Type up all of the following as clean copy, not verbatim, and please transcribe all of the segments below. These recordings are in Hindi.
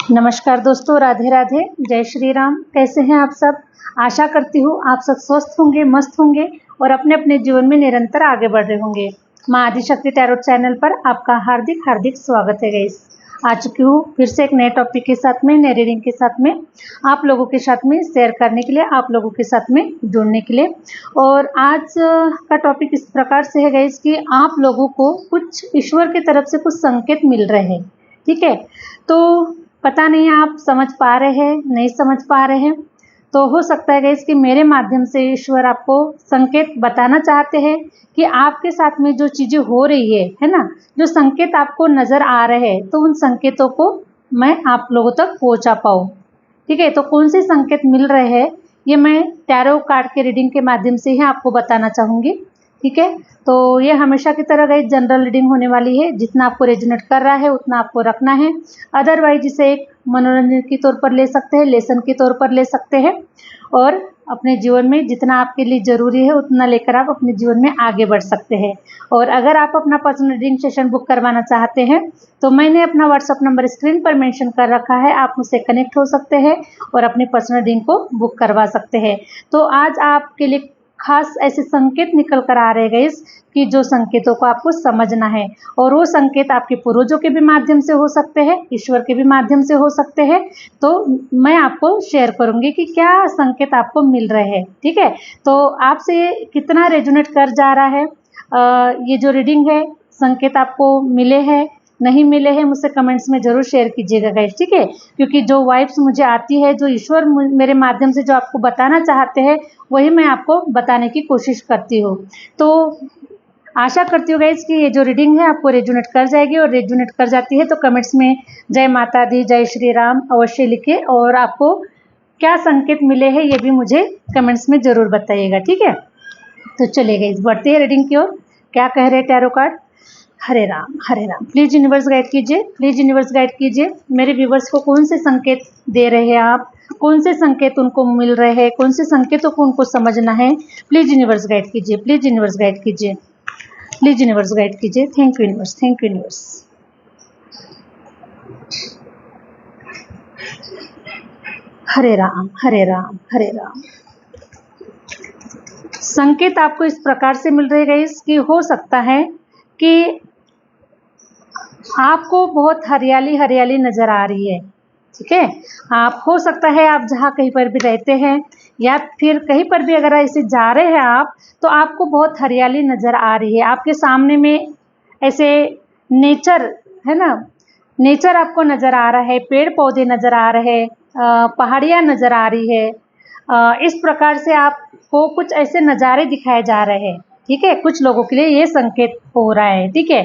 नमस्कार दोस्तों, राधे राधे, जय श्री राम। कैसे हैं आप सब? आशा करती हूँ आप सब स्वस्थ होंगे, मस्त होंगे और अपने अपने जीवन में निरंतर आगे बढ़ रहे होंगे। माँ आदिशक्ति टैरो चैनल पर आपका हार्दिक हार्दिक स्वागत है गाइस। आ चुकी हूँ फिर से एक नए टॉपिक के साथ में, नए रीडिंग के साथ में, आप लोगों के साथ में शेयर करने के लिए, आप लोगों के साथ में जुड़ने के लिए। और आज का टॉपिक इस प्रकार से है गाइस कि आप लोगों को कुछ ईश्वर की तरफ से कुछ संकेत मिल रहे हैं। ठीक है, तो पता नहीं आप समझ पा रहे हैं, नहीं समझ पा रहे हैं, तो हो सकता है गाइस कि मेरे माध्यम से ईश्वर आपको संकेत बताना चाहते हैं कि आपके साथ में जो चीज़ें हो रही है ना, जो संकेत आपको नज़र आ रहे हैं, तो उन संकेतों को मैं आप लोगों तक पहुंचा पाऊँ। ठीक है, तो कौन से संकेत मिल रहे हैं ये मैं टैरो कार्ड के रीडिंग के माध्यम से ही आपको बताना चाहूँगी। ठीक है, तो ये हमेशा की तरह गाइस जनरल रीडिंग होने वाली है। जितना आपको रेजोनेट कर रहा है उतना आपको रखना है, अदरवाइज इसे एक मनोरंजन के तौर पर ले सकते हैं, लेसन के तौर पर ले सकते हैं और अपने जीवन में जितना आपके लिए ज़रूरी है उतना लेकर आप अपने जीवन में आगे बढ़ सकते हैं। और अगर आप अपना पर्सनल रीडिंग सेशन बुक करवाना चाहते हैं तो मैंने अपना व्हाट्सअप नंबर स्क्रीन पर मेंशन कर रखा है, आप मुझसे कनेक्ट हो सकते हैं और अपने पर्सनल रीडिंग को बुक करवा सकते हैं। तो आज आपके लिए खास ऐसे संकेत निकल कर आ रहे गाइस कि जो संकेतों को आपको समझना है, और वो संकेत आपके पूर्वजों के भी माध्यम से हो सकते हैं, ईश्वर के भी माध्यम से हो सकते हैं। तो मैं आपको शेयर करूंगी कि क्या संकेत आपको मिल रहे हैं। ठीक है, तो आपसे कितना रेजोनेट कर जा रहा है ये जो रीडिंग है, संकेत आपको मिले हैं नहीं मिले हैं, मुझसे कमेंट्स में ज़रूर शेयर कीजिएगा गाइस। ठीक है, क्योंकि जो वाइब्स मुझे आती है, जो ईश्वर मेरे माध्यम से जो आपको बताना चाहते हैं, वही मैं आपको बताने की कोशिश करती हूँ। तो आशा करती हूँ गाइस कि ये जो रीडिंग है आपको रेजोनेट कर जाएगी, और रेजोनेट कर जाती है तो कमेंट्स में जय माता दी, जय श्री राम अवश्य लिखे, और आपको क्या संकेत मिले हैं ये भी मुझे कमेंट्स में ज़रूर बताइएगा। ठीक है, तो चलिए गाइस बढ़ते हैं रीडिंग की ओर। क्या कह रहे हैं tarot card? Hare Ram Hare Ram. Please universe guide कीजिए, प्लीज यूनिवर्स गाइड कीजिए। मेरे व्यूवर्स को कौन से संकेत दे रहे हैं आप, कौन से संकेत उनको मिल रहे हैं, कौन से संकेतों को उनको समझना है, प्लीज यूनिवर्स गाइड कीजिए, प्लीज यूनिवर्स गाइड कीजिए, प्लीज यूनिवर्स गाइड कीजिए। Thank you universe, thank you universe. Hare Ram Hare Ram Hare Ram. संकेत आपको इस प्रकार से मिल रहे हैं कि हो सकता है कि आपको बहुत हरियाली हरियाली नज़र आ रही है। ठीक है, आप हो सकता है आप जहाँ कहीं पर भी रहते हैं या फिर कहीं पर भी अगर ऐसे जा रहे हैं आप, तो आपको बहुत हरियाली नज़र आ रही है। आपके सामने में ऐसे नेचर है ना, नेचर आपको नज़र आ रहा है, पेड़ पौधे नज़र आ रहे हैं, पहाड़ियाँ नज़र आ रही है। इस प्रकार से आपको कुछ ऐसे नज़ारे दिखाए जा रहे हैं। ठीक है, कुछ लोगों के लिए ये संकेत हो रहा है। ठीक है,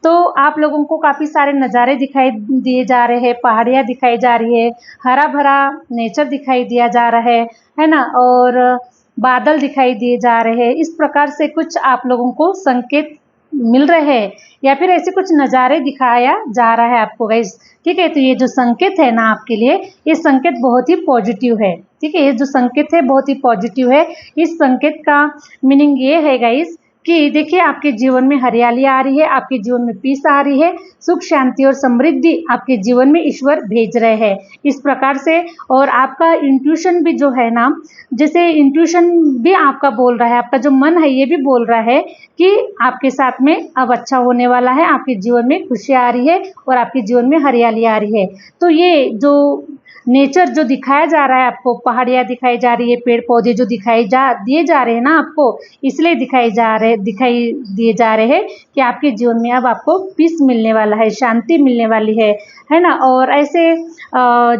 तो आप लोगों को काफ़ी सारे नज़ारे दिखाई दिए जा रहे हैं, पहाड़ियाँ दिखाई जा रही है, हरा भरा नेचर दिखाई दिया जा रहा है ना, और बादल दिखाई दिए जा रहे हैं। इस प्रकार से कुछ आप लोगों को संकेत मिल रहे हैं या फिर ऐसे कुछ नज़ारे दिखाया जा रहा है आपको गाइस। ठीक है, तो ये जो संकेत है ना आपके लिए, ये संकेत बहुत ही पॉजिटिव है। ठीक है, ये जो संकेत है बहुत ही पॉजिटिव है। इस संकेत का मीनिंग ये है गाइस कि देखिए आपके जीवन में हरियाली आ रही है, आपके जीवन में पीस आ रही है, सुख शांति और समृद्धि आपके जीवन में ईश्वर भेज रहे हैं इस प्रकार से। और आपका इंट्यूशन भी जो है ना, जैसे इंट्यूशन भी आपका बोल रहा है, आपका जो मन है ये भी बोल रहा है कि आपके साथ में अब अच्छा होने वाला है, आपके जीवन में खुशी आ रही है और आपके जीवन में हरियाली आ रही है। तो ये जो नेचर जो दिखाया जा रहा है आपको, पहाड़ियाँ दिखाई जा रही है, पेड़ पौधे जो दिखाई दिए जा रहे हैं ना आपको, इसलिए दिखाई दिए जा रहे हैं कि आपके जीवन में अब आपको पीस मिलने वाला है, शांति मिलने वाली है ना। और ऐसे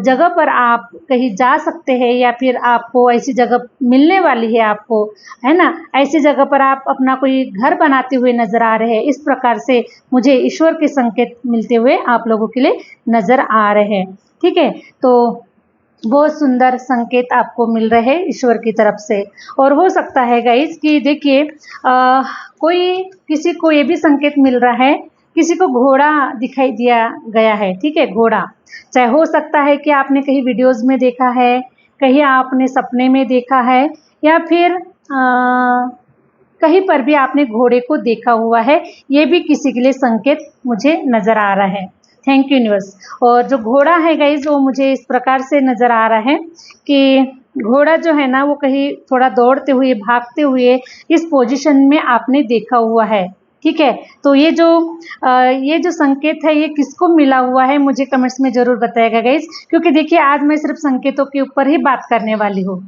जगह पर आप कहीं जा सकते हैं या फिर आपको ऐसी जगह मिलने वाली है आपको, है ना, ऐसी जगह पर आप अपना कोई घर बनाते हुए नज़र आ रहे हैं। इस प्रकार से मुझे ईश्वर के संकेत मिलते हुए आप लोगों के लिए नज़र आ रहे हैं। ठीक है, तो बहुत सुंदर संकेत आपको मिल रहे हैं ईश्वर की तरफ से। और हो सकता है गाइस कि देखिए कोई किसी को ये भी संकेत मिल रहा है, किसी को घोड़ा दिखाई दिया गया है। ठीक है, घोड़ा, चाहे हो सकता है कि आपने कहीं वीडियोस में देखा है, कहीं आपने सपने में देखा है, या फिर कहीं पर भी आपने घोड़े को देखा हुआ है। ये भी किसी के लिए संकेत मुझे नज़र आ रहा है। Thank you universe. और जो घोड़ा है गाइज वो मुझे इस प्रकार से नज़र आ रहा है कि घोड़ा जो है ना वो कहीं थोड़ा दौड़ते हुए भागते हुए इस पोजीशन में आपने देखा हुआ है, ठीक है। तो ये जो संकेत है ये किसको मिला हुआ है मुझे कमेंट्स में ज़रूर बताइएगा गाइज, क्योंकि देखिए आज मैं सिर्फ संकेतों के ऊपर ही बात करने वाली हूँ,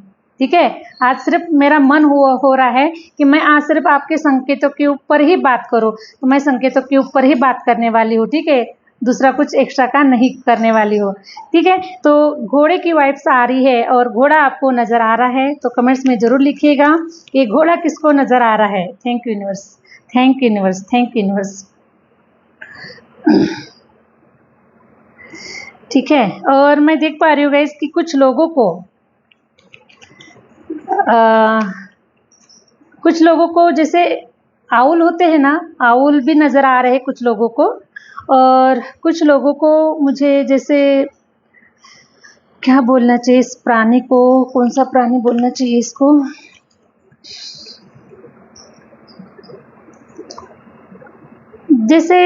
ठीक है। आज सिर्फ मेरा मन हो रहा है कि मैं आज सिर्फ आपके संकेतों के ऊपर ही बात करूँ, तो मैं संकेतों के ऊपर ही बात करने वाली हूँ, ठीक है। दूसरा कुछ एक्स्ट्रा का नहीं करने वाली हो, ठीक है। तो घोड़े की वाइब्स आ रही है और घोड़ा आपको नज़र आ रहा है तो कमेंट्स में ज़रूर लिखिएगा कि घोड़ा किसको नज़र आ रहा है। Thank you universe, thank you universe, thank you universe. ठीक है। और मैं देख पा रही हूँ गाइस कि कुछ लोगों को जैसे आउल होते हैं ना, आउल भी नज़र आ रहे हैं कुछ लोगों को, और कुछ लोगों को मुझे जैसे क्या बोलना चाहिए इस प्राणी को, कौन सा प्राणी बोलना चाहिए इसको, जैसे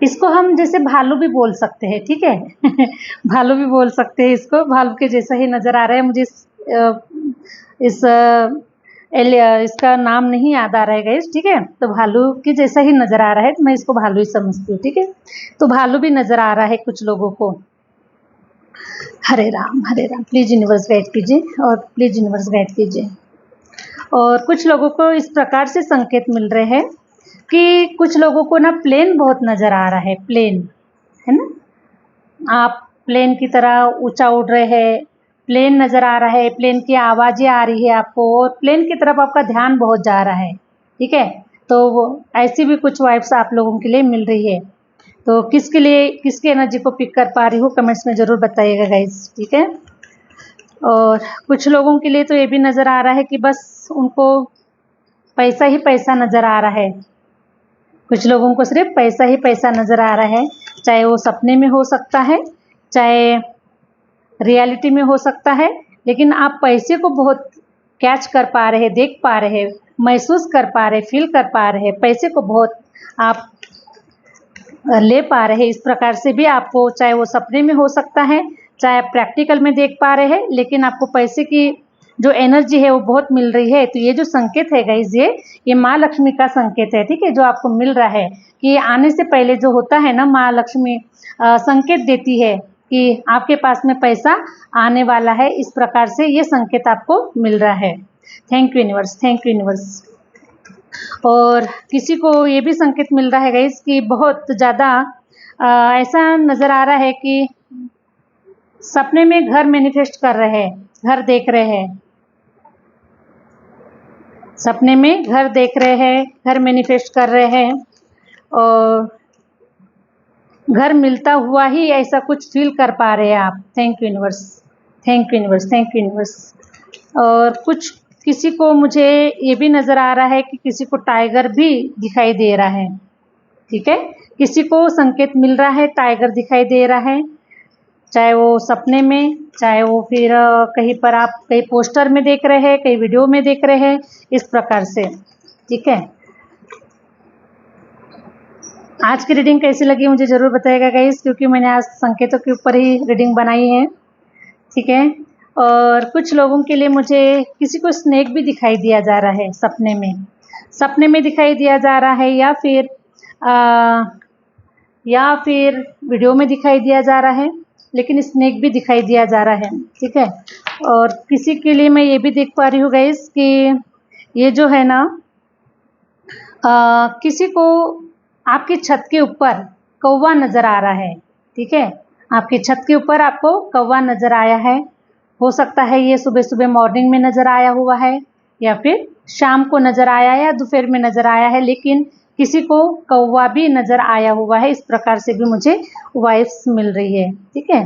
इसको हम जैसे भालू भी बोल सकते हैं, ठीक है। भालू भी बोल सकते हैं इसको, भालू के जैसा ही नज़र आ रहा है मुझे। इसका नाम नहीं याद आ रहा है गाइस, ठीक है। तो भालू के जैसा ही नज़र आ रहा है तो मैं इसको भालू ही समझती हूँ, ठीक है। तो भालू भी नज़र आ रहा है कुछ लोगों को। हरे राम प्लीज़ यूनिवर्स गाइड कीजिए और प्लीज़ यूनिवर्स गाइड कीजिए। और कुछ लोगों को इस प्रकार से संकेत मिल रहे हैं कि कुछ लोगों को ना प्लेन बहुत नज़र आ रहा है, प्लेन है ना, आप प्लेन की तरह ऊंचा उड़ रहे हैं, प्लेन नज़र आ रहा है, प्लेन की आवाज़ें आ रही है आपको और प्लेन की तरफ आपका ध्यान बहुत जा रहा है, ठीक है। तो वो ऐसी भी कुछ वाइब्स आप लोगों के लिए मिल रही है। तो किसके लिए, किसकी एनर्जी को पिक कर पा रही हूँ कमेंट्स में ज़रूर बताइएगा गाइज, ठीक है। और कुछ लोगों के लिए तो ये भी नज़र आ रहा है कि बस उनको पैसा ही पैसा नज़र आ रहा है, कुछ लोगों को सिर्फ पैसा ही पैसा नज़र आ रहा है, चाहे वो सपने में हो सकता है, चाहे रियलिटी में हो सकता है, लेकिन आप पैसे को बहुत कैच कर पा रहे हैं, देख पा रहे हैं, महसूस कर पा रहे, फील कर पा रहे हैं, पैसे को बहुत आप ले पा रहे हैं। इस प्रकार से भी आपको, चाहे वो सपने में हो सकता है, चाहे आप प्रैक्टिकल में देख पा रहे हैं, लेकिन आपको पैसे की जो एनर्जी है वो बहुत मिल रही है। तो ये जो संकेत है गाइज, ये माँ लक्ष्मी का संकेत है, ठीक है, जो आपको मिल रहा है कि आने से पहले जो होता है ना, माँ लक्ष्मी संकेत देती है कि आपके पास में पैसा आने वाला है। इस प्रकार से ये संकेत आपको मिल रहा है। Thank you universe, thank you universe. और किसी को ये भी संकेत मिल रहा है गाइस कि बहुत ज़्यादा ऐसा नज़र आ रहा है कि सपने में घर मैनिफेस्ट कर रहे हैं, घर देख रहे हैं, सपने में घर देख रहे हैं, घर मैनिफेस्ट कर रहे हैं और घर मिलता हुआ ही ऐसा कुछ फील कर पा रहे हैं आप। Thank you universe, thank you universe, thank you universe. और कुछ किसी को मुझे ये भी नज़र आ रहा है कि किसी को टाइगर भी दिखाई दे रहा है, ठीक है। किसी को संकेत मिल रहा है टाइगर दिखाई दे रहा है, चाहे वो सपने में, चाहे वो फिर कहीं पर आप कहीं पोस्टर में देख रहे हैं, कहीं वीडियो में देख रहे हैं, इस प्रकार से, ठीक है। आज की रीडिंग कैसी लगी मुझे ज़रूर बताइएगा गाइस, क्योंकि मैंने आज संकेतों के ऊपर ही रीडिंग बनाई है, ठीक है। और कुछ लोगों के लिए मुझे किसी को स्नेक भी दिखाई दिया जा रहा है सपने में दिखाई दिया जा रहा है, या फिर वीडियो में दिखाई दिया जा रहा है, लेकिन स्नेक भी दिखाई दिया जा रहा है, ठीक है। और किसी के लिए मैं ये भी देख पा रही हूँ गाइस कि ये जो है ना, किसी को आपकी छत के ऊपर कौवा नज़र आ रहा है, ठीक है। आपकी छत के ऊपर आपको कौवा नज़र आया है, हो सकता है ये सुबह सुबह मॉर्निंग में नज़र आया हुआ है, या फिर शाम को नज़र आया है, या दोपहर में नज़र आया है, लेकिन किसी को कौवा भी नज़र आया हुआ है। इस प्रकार से भी मुझे वाइब्स मिल रही है, ठीक है।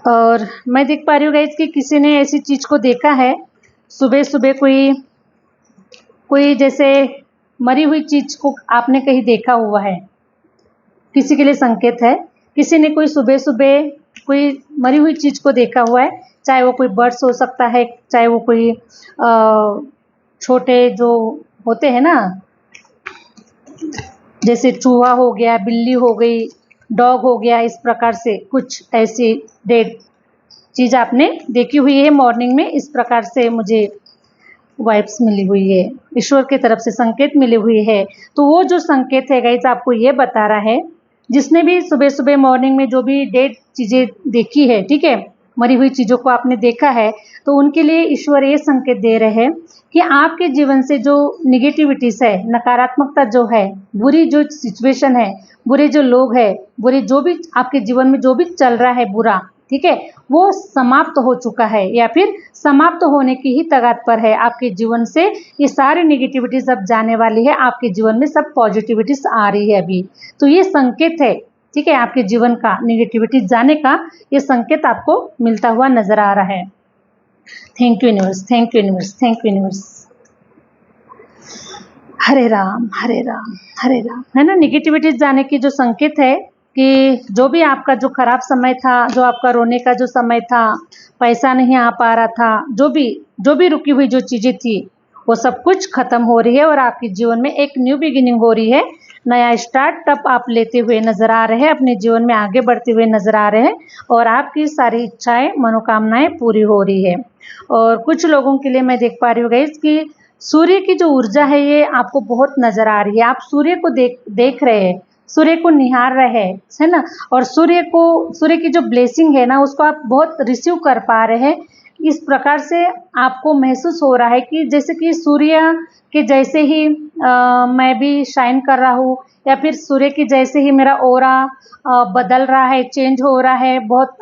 और मैं देख पा रही हूँ गाइस कि किसी ने ऐसी चीज़ को देखा है, सुबह सुबह कोई जैसे मरी हुई चीज़ को आपने कहीं देखा हुआ है, किसी के लिए संकेत है। किसी ने कोई सुबह सुबह कोई मरी हुई चीज़ को देखा हुआ है, चाहे वो कोई बर्ड्स हो सकता है, चाहे वो कोई छोटे जो होते हैं ना जैसे चूहा हो गया, बिल्ली हो गई, डॉग हो गया, इस प्रकार से कुछ ऐसी डेड चीज़ आपने देखी हुई है मॉर्निंग में। इस प्रकार से मुझे वाइब्स मिली हुई है, ईश्वर की तरफ से संकेत मिली हुई है। तो वो जो संकेत है गाइस आपको ये बता रहा है, जिसने भी सुबह सुबह मॉर्निंग में जो भी डेड चीज़ें देखी है, ठीक है, मरी हुई चीज़ों को आपने देखा है, तो उनके लिए ईश्वर ये संकेत दे रहे हैं कि आपके जीवन से जो निगेटिविटीज़ है, नकारात्मकता जो है, बुरी जो सिचुएशन है, बुरे जो लोग हैं, बुरे जो भी आपके जीवन में जो भी चल रहा है बुरा, ठीक है, वो समाप्त हो चुका है या फिर समाप्त होने की ही कगार पर है। आपके जीवन से ये सारी निगेटिविटीज अब जाने वाली है, आपके जीवन में सब पॉजिटिविटीज आ रही है अभी। तो ये संकेत है, ठीक है, आपके जीवन का निगेटिविटी जाने का ये संकेत आपको मिलता हुआ नजर आ रहा है। Thank you universe, thank you universe, thank you universe. Hare Ram Hare Ram Hare Ram. है ना, निगेटिविटीज जाने की जो संकेत है कि जो भी आपका जो खराब समय था, जो आपका रोने का जो समय था, पैसा नहीं आ पा रहा था, जो भी रुकी हुई जो चीज़ें थी, वो सब कुछ खत्म हो रही है और आपके जीवन में एक न्यू बिगिनिंग हो रही है। नया स्टार्टअप आप लेते हुए नजर आ रहे हैं, अपने जीवन में आगे बढ़ते हुए नजर आ रहे हैं और आपकी सारी इच्छाएं मनोकामनाएं पूरी हो रही है। और कुछ लोगों के लिए मैं देख पा रही हूँ गाइस कि सूर्य की जो ऊर्जा है ये आपको बहुत नजर आ रही है। आप सूर्य को देख रहे हैं, सूर्य को निहार रहे हैं, है ना, और सूर्य की जो ब्लेसिंग है ना उसको आप बहुत रिसीव कर पा रहे हैं। इस प्रकार से आपको महसूस हो रहा है कि जैसे कि सूर्य के जैसे ही मैं भी शाइन कर रहा हूँ, या फिर सूर्य की जैसे ही मेरा ऑरा बदल रहा है, चेंज हो रहा है, बहुत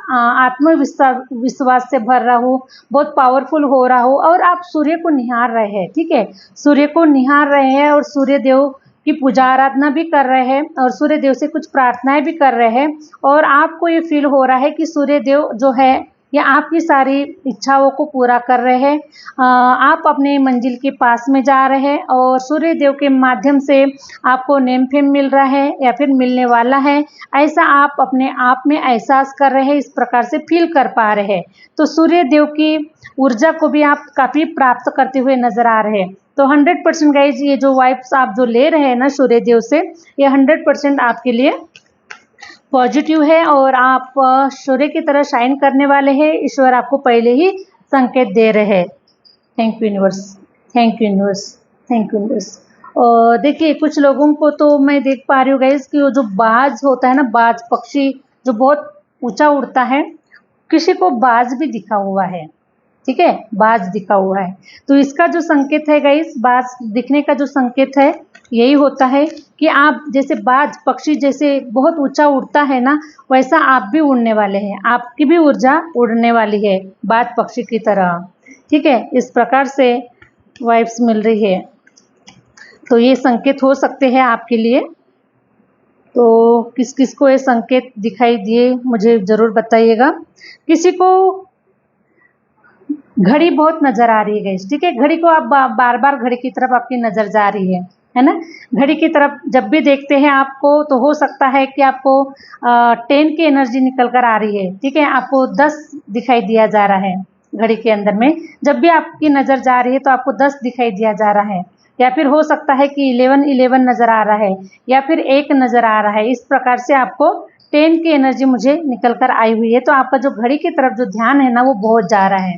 विश्वास से भर रहा हूँ, बहुत पावरफुल हो रहा हूँ और आप सूर्य को निहार रहे हैं, ठीक है, सूर्य को निहार रहे हैं और सूर्य देव की पूजा आराधना भी कर रहे हैं और सूर्य देव से कुछ प्रार्थनाएं भी कर रहे हैं और आपको ये फील हो रहा है कि सूर्य देव जो है ये आपकी सारी इच्छाओं को पूरा कर रहे हैं। आप अपने मंजिल के पास में जा रहे हैं और सूर्य देव के माध्यम से आपको नेम फेम मिल रहा है या फिर मिलने वाला है, ऐसा आप अपने आप में एहसास कर रहे हैं, इस प्रकार से फील कर पा रहे हैं। तो सूर्य देव की ऊर्जा को भी आप काफ़ी प्राप्त करते हुए नजर आ रहे हैं। तो 100% गाइज ये जो वाइब्स आप जो ले रहे हैं ना सूर्य देव से, ये 100% आपके लिए पॉजिटिव है और आप सूर्य की तरह शाइन करने वाले हैं। ईश्वर आपको पहले ही संकेत दे रहे हैं। Thank you universe, thank you universe, thank you universe. और देखिए कुछ लोगों को तो मैं देख पा रही हूँ गाइज कि वो जो बाज होता है ना, बाज पक्षी जो बहुत ऊंचा उड़ता है, किसी को बाज भी दिखा हुआ है, ठीक है, बाज दिखा हुआ है। तो इसका जो संकेत है गाइस, बाज दिखने का जो संकेत है यही होता है कि आप जैसे बाज पक्षी जैसे बहुत ऊंचा उड़ता है ना, वैसा आप भी उड़ने वाले हैं, आपकी भी ऊर्जा उड़ने वाली है बाज पक्षी की तरह, ठीक है। इस प्रकार से वाइब्स मिल रही है, तो ये संकेत हो सकते हैं आपके लिए। तो किस किस को ये संकेत दिखाई दिए मुझे ज़रूर बताइएगा। किसी को घड़ी बहुत नजर आ रही है गाइस, ठीक है, घड़ी को आप बार बार घड़ी की तरफ आपकी नजर जा रही है ना, घड़ी की तरफ जब भी देखते हैं आपको तो हो सकता है कि आपको 10 की एनर्जी निकल कर आ रही है, ठीक है, आपको 10 दिखाई दिया जा रहा है घड़ी के अंदर में। जब भी आपकी नज़र जा रही है तो आपको 10 दिखाई दिया जा रहा है, या फिर हो सकता है कि 11 नज़र आ रहा है या फिर 1 नज़र आ रहा है। इस प्रकार से आपको 10 की एनर्जी मुझे निकल कर आई हुई है। तो आपका जो घड़ी की तरफ जो ध्यान है ना वो बहुत जा रहा है,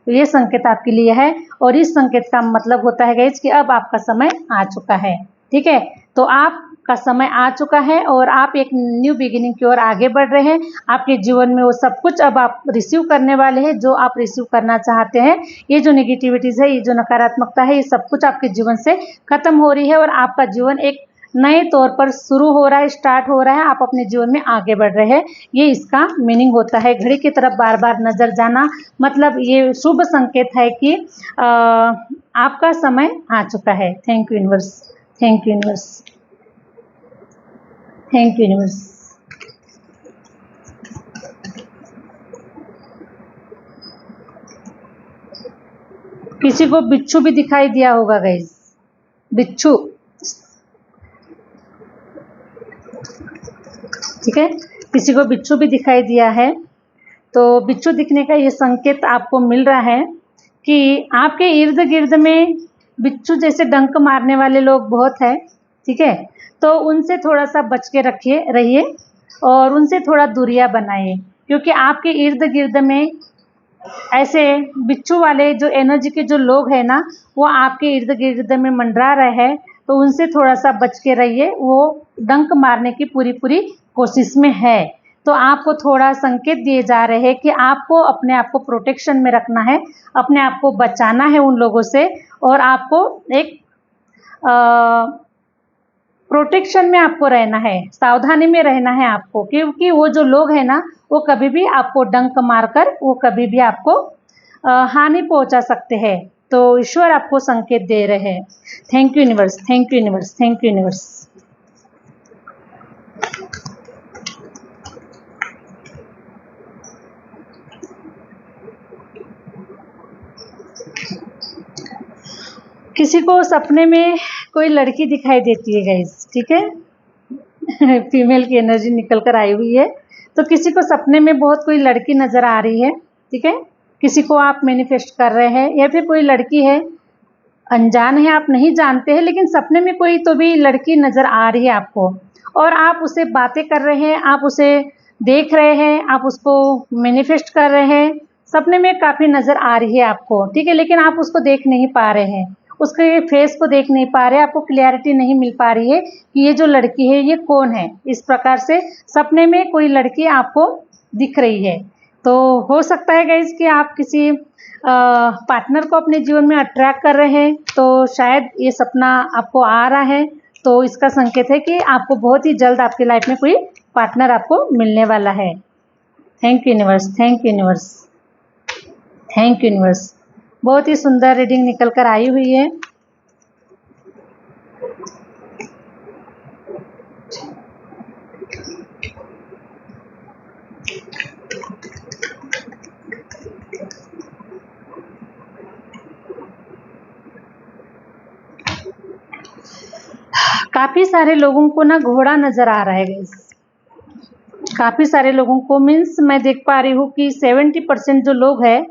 तो ये संकेत आपके लिए है। और इस संकेत का मतलब होता है गाइस कि अब आपका समय आ चुका है, ठीक है, तो आपका समय आ चुका है और आप एक न्यू बिगिनिंग की ओर आगे बढ़ रहे हैं। आपके जीवन में वो सब कुछ अब आप रिसीव करने वाले हैं जो आप रिसीव करना चाहते हैं। ये जो नेगेटिविटीज़ है, ये जो नकारात्मकता है, ये सब कुछ आपके जीवन से खत्म हो रही है और आपका जीवन एक नए तौर पर शुरू हो रहा है, स्टार्ट हो रहा है, आप अपने जीवन में आगे बढ़ रहे हैं। ये इसका मीनिंग होता है। घड़ी की तरफ बार बार नजर जाना मतलब ये शुभ संकेत है कि आपका समय आ चुका है। Thank you universe, thank you universe, thank you universe. किसी को बिच्छू भी दिखाई दिया होगा गाइस, बिच्छू, ठीक है, किसी को बिच्छू भी दिखाई दिया है। तो बिच्छू दिखने का ये संकेत आपको मिल रहा है कि आपके इर्द गिर्द में बिच्छू जैसे डंक मारने वाले लोग बहुत हैं, ठीक है। तो उनसे थोड़ा सा बच के रहिए और उनसे थोड़ा दूरियां बनाइए, क्योंकि आपके इर्द गिर्द में ऐसे बिच्छू वाले जो एनर्जी के जो लोग हैं ना, वो आपके इर्द गिर्द में मंडरा रहे हैं। तो उनसे थोड़ा सा बच के रहिए, वो डंक मारने की पूरी पूरी कोशिश में है। तो आपको थोड़ा संकेत दिए जा रहे हैं कि आपको अपने आप को प्रोटेक्शन में रखना है, अपने आप को बचाना है उन लोगों से, और आपको एक प्रोटेक्शन में आपको रहना है, सावधानी में रहना है आपको, क्योंकि वो जो लोग हैं ना, वो कभी भी आपको डंक मारकर वो कभी भी आपको हानि पहुंचा सकते हैं। तो ईश्वर आपको संकेत दे रहे हैं। Thank you universe, thank you universe, thank you universe. किसी को सपने में कोई लड़की दिखाई देती है गाइस, ठीक है। फीमेल की एनर्जी निकल कर आई हुई है। तो किसी को सपने में बहुत कोई लड़की नजर आ रही है, ठीक है। किसी को आप मैनिफेस्ट कर रहे हैं, या फिर कोई लड़की है, अनजान है, आप नहीं जानते हैं, लेकिन सपने में कोई तो भी लड़की नजर आ रही है आपको, और आप उससे बातें कर रहे हैं, आप उसे देख रहे हैं, आप उसको मैनिफेस्ट कर रहे हैं। सपने में काफ़ी नज़र आ रही है आपको, ठीक है, लेकिन आप उसको देख नहीं पा रहे हैं, उसके फेस को देख नहीं पा रहे, आपको क्लियरिटी नहीं मिल पा रही है कि ये जो लड़की है ये कौन है। इस प्रकार से सपने में कोई लड़की आपको दिख रही है। तो हो सकता है गाइज कि आप किसी पार्टनर को अपने जीवन में अट्रैक्ट कर रहे हैं, तो शायद ये सपना आपको आ रहा है। तो इसका संकेत है कि आपको बहुत ही जल्द आपकी लाइफ में कोई पार्टनर आपको मिलने वाला है। Thank you universe, thank you universe, thank you universe. बहुत ही सुंदर रीडिंग निकल कर आई हुई है। काफी सारे लोगों को ना घोड़ा नजर आ रहा है गाइस, काफी सारे लोगों को, मीन्स मैं देख पा रही हूँ कि 70% जो लोग हैं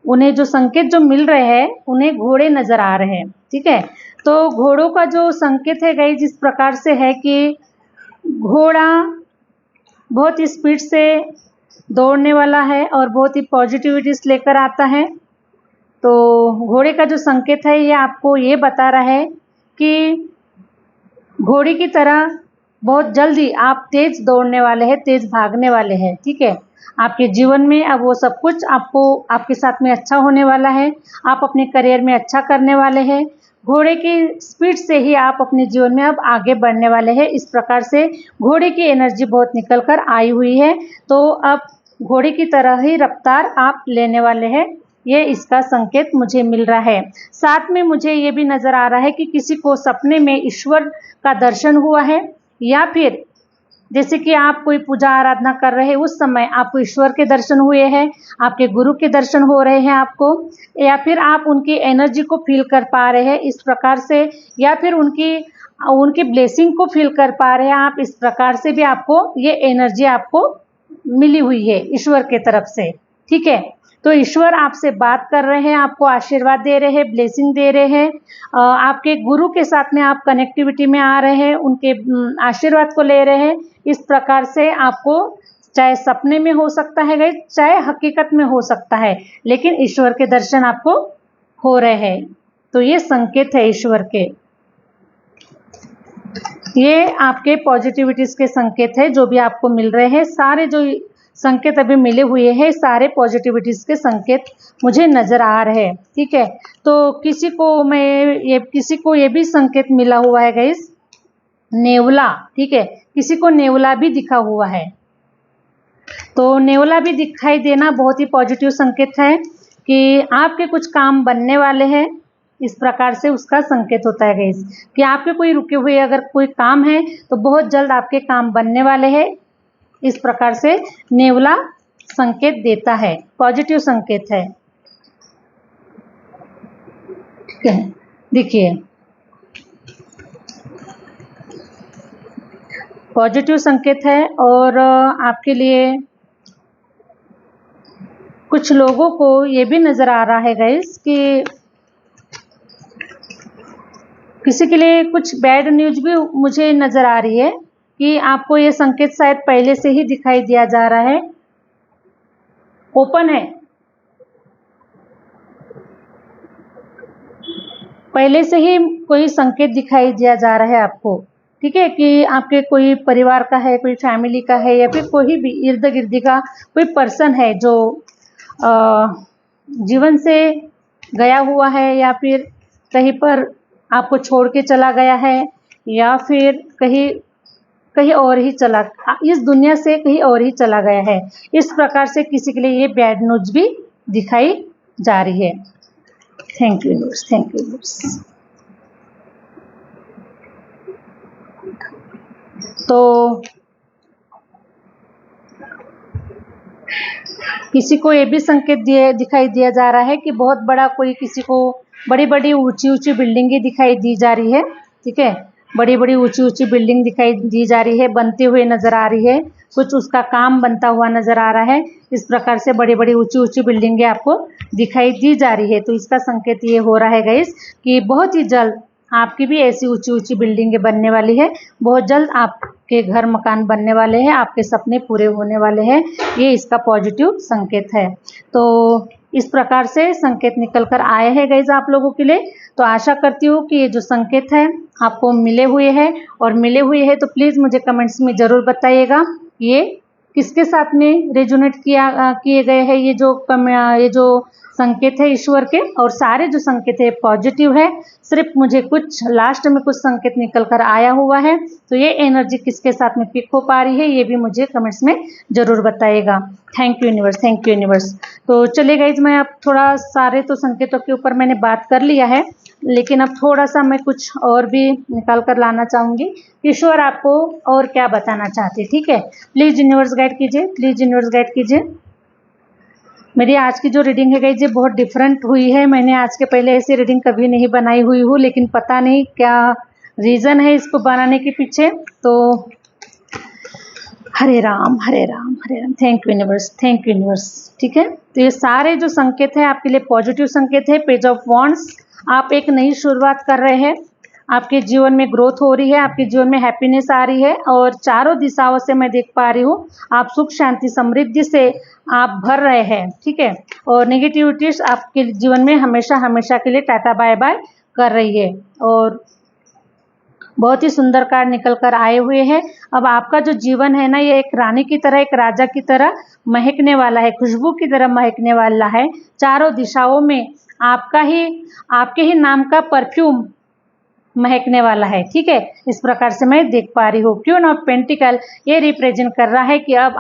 उन्हें जो संकेत जो मिल रहे हैं उन्हें घोड़े नजर आ रहे हैं, ठीक है। तो घोड़ों का जो संकेत है गाइस इस प्रकार से है कि घोड़ा बहुत स्पीड से दौड़ने वाला है और बहुत ही पॉजिटिविटीज लेकर आता है। तो घोड़े का जो संकेत है ये आपको ये बता रहा है कि घोड़े की तरह बहुत जल्दी आप तेज दौड़ने वाले हैं, तेज भागने वाले हैं, ठीक है। आपके जीवन में अब वो सब कुछ आपको आपके साथ में अच्छा होने वाला है, आप अपने करियर में अच्छा करने वाले हैं। घोड़े की स्पीड से ही आप अपने जीवन में अब आगे बढ़ने वाले हैं। इस प्रकार से घोड़े की एनर्जी बहुत निकल कर आई हुई है। तो अब घोड़े की तरह ही रफ्तार आप लेने वाले हैं, ये इसका संकेत मुझे मिल रहा है। साथ में मुझे ये भी नज़र आ रहा है कि किसी को सपने में ईश्वर का दर्शन हुआ है, या फिर जैसे कि आप कोई पूजा आराधना कर रहे हैं उस समय आपको ईश्वर के दर्शन हुए हैं, आपके गुरु के दर्शन हो रहे हैं आपको, या फिर आप उनकी एनर्जी को फील कर पा रहे हैं इस प्रकार से, या फिर उनकी ब्लेसिंग को फील कर पा रहे हैं आप, इस प्रकार से भी आपको ये एनर्जी आपको मिली हुई है ईश्वर के तरफ से, ठीक है। तो ईश्वर आपसे बात कर रहे हैं, आपको आशीर्वाद दे रहे हैं, ब्लेसिंग दे रहे हैं। आपके गुरु के साथ में आप कनेक्टिविटी में आ रहे हैं, उनके आशीर्वाद को ले रहे हैं। इस प्रकार से आपको चाहे सपने में हो सकता है गाइस, चाहे हकीकत में हो सकता है, लेकिन ईश्वर के दर्शन आपको हो रहे हैं। तो ये संकेत है ईश्वर के, ये आपके पॉजिटिविटीज के संकेत है जो भी आपको मिल रहे हैं। सारे जो संकेत अभी मिले हुए हैं सारे पॉजिटिविटीज के संकेत मुझे नजर आ रहे हैं, ठीक है। तो किसी को ये भी संकेत मिला हुआ है गाइस, नेवला, ठीक है, किसी को नेवला भी दिखा हुआ है। तो नेवला भी दिखाई देना बहुत ही पॉजिटिव संकेत है कि आपके कुछ काम बनने वाले हैं। इस प्रकार से उसका संकेत होता है गाइस कि आपके कोई रुके हुए अगर कोई काम है तो बहुत जल्द आपके काम बनने वाले हैं। इस प्रकार से नेवला संकेत देता है, पॉजिटिव संकेत है, ठीक है। देखिए पॉजिटिव संकेत है। और आपके लिए कुछ लोगों को ये भी नजर आ रहा है गाइस कि किसी के लिए कुछ बैड न्यूज भी मुझे नज़र आ रही है कि आपको ये संकेत शायद पहले से ही दिखाई दिया जा रहा है। ओपन है, पहले से ही कोई संकेत दिखाई दिया जा रहा है आपको, ठीक है, कि आपके कोई परिवार का है, कोई फैमिली का है, या फिर कोई भी इर्द गिर्द का कोई पर्सन है जो जीवन से गया हुआ है, या फिर कहीं पर आपको छोड़ के चला गया है, या फिर कहीं कहीं और ही चला, इस दुनिया से कहीं और ही चला गया है। इस प्रकार से किसी के लिए ये बैड न्यूज भी दिखाई जा रही है। Thank you universe, thank you universe. तो किसी को ये भी संकेत दिखाई दिया जा रहा है कि बहुत बड़ा कोई, किसी को बड़ी बड़ी ऊंची ऊंची बिल्डिंगें दिखाई दी जा रही है, ठीक है, बड़ी बड़ी ऊंची ऊंची बिल्डिंग दिखाई दी जा रही है, बनते हुए नजर आ रही है, कुछ उसका काम बनता हुआ नजर आ रहा है। इस प्रकार से बड़ी बड़ी ऊंची ऊंची बिल्डिंगें आपको दिखाई दी जा रही है। तो इसका संकेत ये हो रहा है गाइस कि बहुत ही जल्द आपकी भी ऐसी ऊंची ऊंची बिल्डिंगें बनने वाली है, बहुत जल्द आपके घर मकान बनने वाले हैं, आपके सपने पूरे होने वाले हैं। ये इसका पॉजिटिव संकेत है। तो इस प्रकार से संकेत निकल कर आए हैं गाइस आप लोगों के लिए। तो आशा करती हूँ कि ये जो संकेत है आपको मिले हुए हैं, और मिले हुए हैं तो प्लीज़ मुझे कमेंट्स में ज़रूर बताइएगा ये किसके साथ में रेजोनेट किए गए हैं, ये जो संकेत है ईश्वर के, और सारे जो संकेत है पॉजिटिव है। सिर्फ मुझे कुछ लास्ट में कुछ संकेत निकल कर आया हुआ है, तो ये एनर्जी किसके साथ में पिक हो पा रही है ये भी मुझे कमेंट्स में ज़रूर बताइएगा। Thank you universe, thank you universe. तो चलिए गाइज, मैं अब थोड़ा सारे तो संकेतों के ऊपर मैंने बात कर लिया है, लेकिन अब थोड़ा सा मैं कुछ और भी निकाल कर लाना चाहूँगी। ईश्वर आपको और क्या बताना चाहते, ठीक है। प्लीज़ यूनिवर्स गाइड कीजिए, प्लीज़ यूनिवर्स गाइड कीजिए। मेरी आज की जो रीडिंग है गाइज ये बहुत डिफरेंट हुई है। मैंने आज के पहले ऐसी रीडिंग कभी नहीं बनाई हुई हूँ, लेकिन पता नहीं क्या रीज़न है इसको बनाने के पीछे। तो Hare Ram Hare Ram Hare Ram. Thank you universe, thank you universe, ठीक है। तो ये सारे जो संकेत हैं आपके लिए पॉजिटिव संकेत है। पेज ऑफ वॉन्ड्स, आप एक नई शुरुआत कर रहे हैं, आपके जीवन में ग्रोथ हो रही है, आपके जीवन में हैप्पीनेस आ रही है, और चारों दिशाओं से मैं देख पा रही हूँ आप सुख शांति समृद्धि से आप भर रहे हैं, ठीक है। और नेगेटिविटीज आपके जीवन में हमेशा हमेशा के लिए टाटा बाय बाय कर रही है। और बहुत ही सुंदर कार्ड निकल कर आए हुए हैं। अब आपका जो जीवन है ना, ये एक रानी की तरह, एक राजा की तरह महकने वाला है, खुशबू की तरह महकने वाला है। चारों दिशाओं में आपके ही नाम का परफ्यूम महकने वाला है, ठीक है। इस प्रकार से मैं देख पा रही हूँ। क्वीन ऑफ पेंटिकल ये रिप्रेजेंट कर रहा है कि अब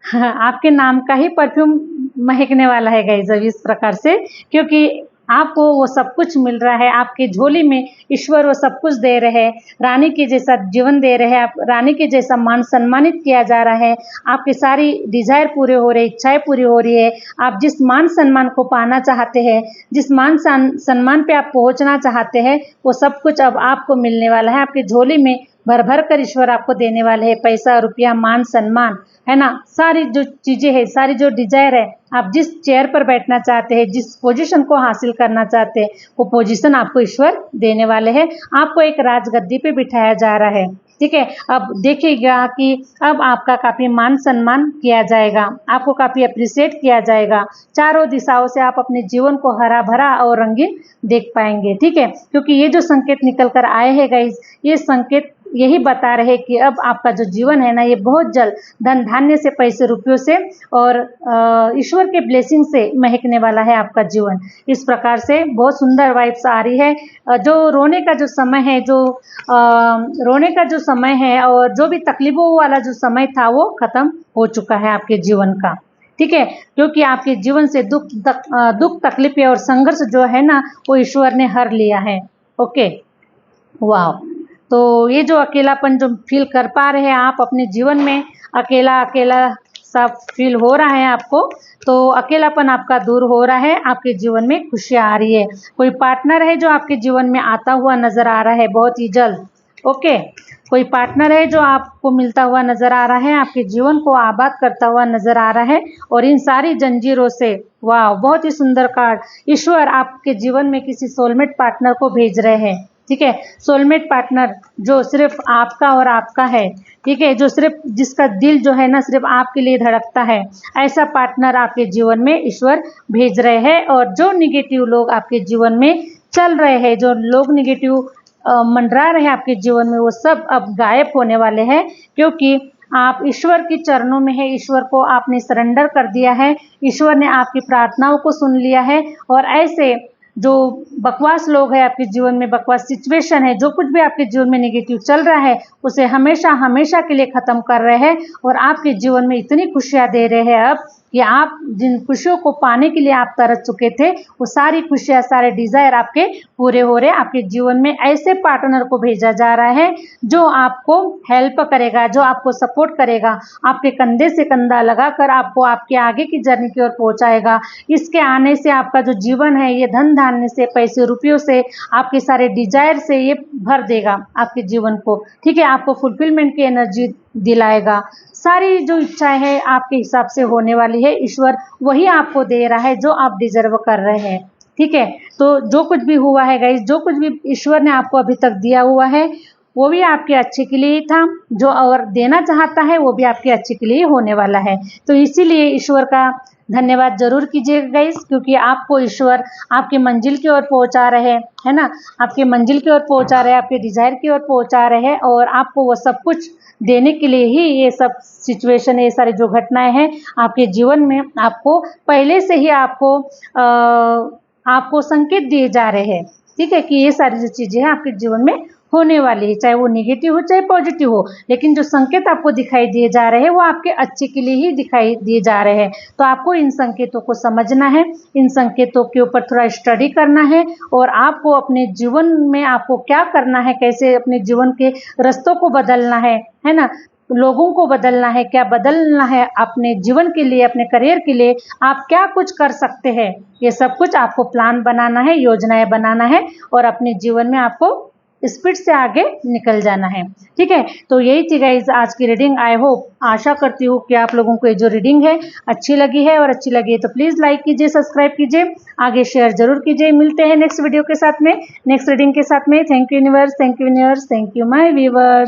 आपके नाम का ही परफ्यूम महकने वाला है गाइस, इस प्रकार से, क्योंकि आपको वो सब कुछ मिल रहा है, आपकी झोली में ईश्वर वो सब कुछ दे रहे हैं, रानी के जैसा जीवन दे रहे हैं, आप रानी के जैसा मान सम्मानित किया जा रहा है, आपकी सारी डिजायर पूरे हो रहे, इच्छाएं पूरी हो रही है। आप जिस मान सम्मान को पाना चाहते हैं, जिस मान सम्मान पे आप पहुंचना चाहते हैं, वो सब कुछ अब आपको मिलने वाला है। आपकी झोली में भर भर कर ईश्वर आपको देने वाले हैं, पैसा रुपया मान सम्मान, है ना, सारी जो चीज़ें हैं, सारी जो डिजायर है, आप जिस चेयर पर बैठना चाहते हैं, जिस पोजीशन को हासिल करना चाहते हैं, वो पोजीशन आपको ईश्वर देने वाले हैं। आपको एक राजगद्दी पे बिठाया जा रहा है, ठीक है। अब देखिएगा कि अब आपका काफ़ी मान सम्मान किया जाएगा, आपको काफ़ी अप्रिशिएट किया जाएगा। चारों दिशाओं से आप अपने जीवन को हरा भरा और रंगीन देख पाएंगे, ठीक है। क्योंकि ये जो संकेत निकल कर आए हैं गाइज, ये संकेत यही बता रहे कि अब आपका जो जीवन है ना, ये बहुत जल्द धन धान्य से, पैसे रुपयों से और ईश्वर के ब्लेसिंग से महकने वाला है आपका जीवन। इस प्रकार से बहुत सुंदर वाइब्स आ रही है। जो रोने का जो समय है, रोने का जो समय है और जो भी तकलीफों वाला जो समय था, वो खत्म हो चुका है आपके जीवन का, ठीक है। क्योंकि आपके जीवन से दुख तकलीफें और संघर्ष जो है ना, वो ईश्वर ने हर लिया है। ओके, वाह। तो ये जो अकेलापन जो फील कर पा रहे हैं आप अपने जीवन में, अकेला अकेला सा फील हो रहा है आपको, तो अकेलापन आपका दूर हो रहा है, आपके जीवन में खुशियाँ आ रही है। कोई पार्टनर है जो आपके जीवन में आता हुआ नजर आ रहा है बहुत ही जल्द। ओके, कोई पार्टनर है जो आपको मिलता हुआ नजर आ रहा है, आपके जीवन को आबाद करता हुआ नजर आ रहा है। और इन सारी जंजीरों से, वाह, बहुत ही सुंदर कार्ड, ईश्वर आपके जीवन में किसी सोलमेट पार्टनर को भेज रहे हैं, ठीक है। सोलमेट पार्टनर जो सिर्फ आपका और आपका है, ठीक है, जो सिर्फ जिसका दिल जो है ना सिर्फ आपके लिए धड़कता है, ऐसा पार्टनर आपके जीवन में ईश्वर भेज रहे हैं। और जो निगेटिव लोग आपके जीवन में चल रहे हैं, जो लोग निगेटिव मंडरा रहे हैं आपके जीवन में, वो सब अब गायब होने वाले हैं, क्योंकि आप ईश्वर के चरणों में है, ईश्वर को आपने सरेंडर कर दिया है, ईश्वर ने आपकी प्रार्थनाओं को सुन लिया है। और ऐसे जो बकवास लोग हैं आपके जीवन में, बकवास सिचुएशन है, जो कुछ भी आपके जीवन में नेगेटिव चल रहा है, उसे हमेशा हमेशा के लिए ख़त्म कर रहे हैं और आपके जीवन में इतनी खुशियाँ दे रहे हैं अब कि आप जिन खुशियों को पाने के लिए आप तरस चुके थे, वो सारी खुशियाँ, सारे डिज़ायर आपके पूरे हो रहे हैं। आपके जीवन में ऐसे पार्टनर को भेजा जा रहा है जो आपको हेल्प करेगा, जो आपको सपोर्ट करेगा, आपके कंधे से कंधा लगाकर आपको आपके आगे की जर्नी की ओर पहुंचाएगा। इसके आने से आपका जो जीवन है ये धन धान्य से, पैसे रुपयों से, आपके सारे डिजायर से ये भर देगा आपके जीवन को, ठीक है। आपको फुलफिलमेंट की एनर्जी दिलाएगा। सारी जो इच्छाएं हैं आपके हिसाब से होने वाली है, ईश्वर वही आपको दे रहा है जो आप डिजर्व कर रहे हैं, ठीक है। तो जो कुछ भी हुआ है गाइस, जो कुछ भी ईश्वर ने आपको अभी तक दिया हुआ है, वो भी आपके अच्छे के लिए ही था। जो और देना चाहता है वो भी आपके अच्छे के लिए होने वाला है। तो इसीलिए ईश्वर का धन्यवाद जरूर कीजिएगा गाइस, क्योंकि आपको ईश्वर आपकी मंजिल की ओर पहुंचा रहे हैं, है ना, आपके मंजिल की ओर पहुंचा रहे हैं, आपके डिजायर की ओर पहुंचा रहे हैं। और आपको वो सब कुछ देने के लिए ही ये सब सिचुएशन, ये सारी जो घटनाएं हैं आपके जीवन में, आपको पहले से ही आपको संकेत दिए जा रहे हैं, ठीक है, कि ये सारी जो चीज़ें हैं आपके जीवन में होने वाली है, चाहे वो नेगेटिव हो चाहे पॉजिटिव हो। लेकिन जो संकेत आपको दिखाई दिए जा रहे हैं वो आपके अच्छे के लिए ही दिखाई दिए जा रहे हैं। तो आपको इन संकेतों को समझना है, इन संकेतों के ऊपर थोड़ा स्टडी करना है, और आपको अपने जीवन में आपको क्या करना है, कैसे अपने जीवन के रास्तों को बदलना है ना, लोगों को बदलना है, क्या बदलना है अपने जीवन के लिए, अपने करियर के लिए, आप क्या कुछ कर सकते हैं, ये सब कुछ आपको प्लान बनाना है, योजनाएं बनाना है, और अपने जीवन में आपको स्पीड से आगे निकल जाना है, ठीक है। तो यही थी गाइज आज की रीडिंग। आई होप, आशा करती हूँ कि आप लोगों को ये जो रीडिंग है अच्छी लगी है, और अच्छी लगी है तो प्लीज़ लाइक कीजिए, सब्सक्राइब कीजिए, आगे शेयर जरूर कीजिए। मिलते हैं नेक्स्ट वीडियो के साथ में, नेक्स्ट रीडिंग के साथ में। Thank you universe, thank you universe, thank you my viewers.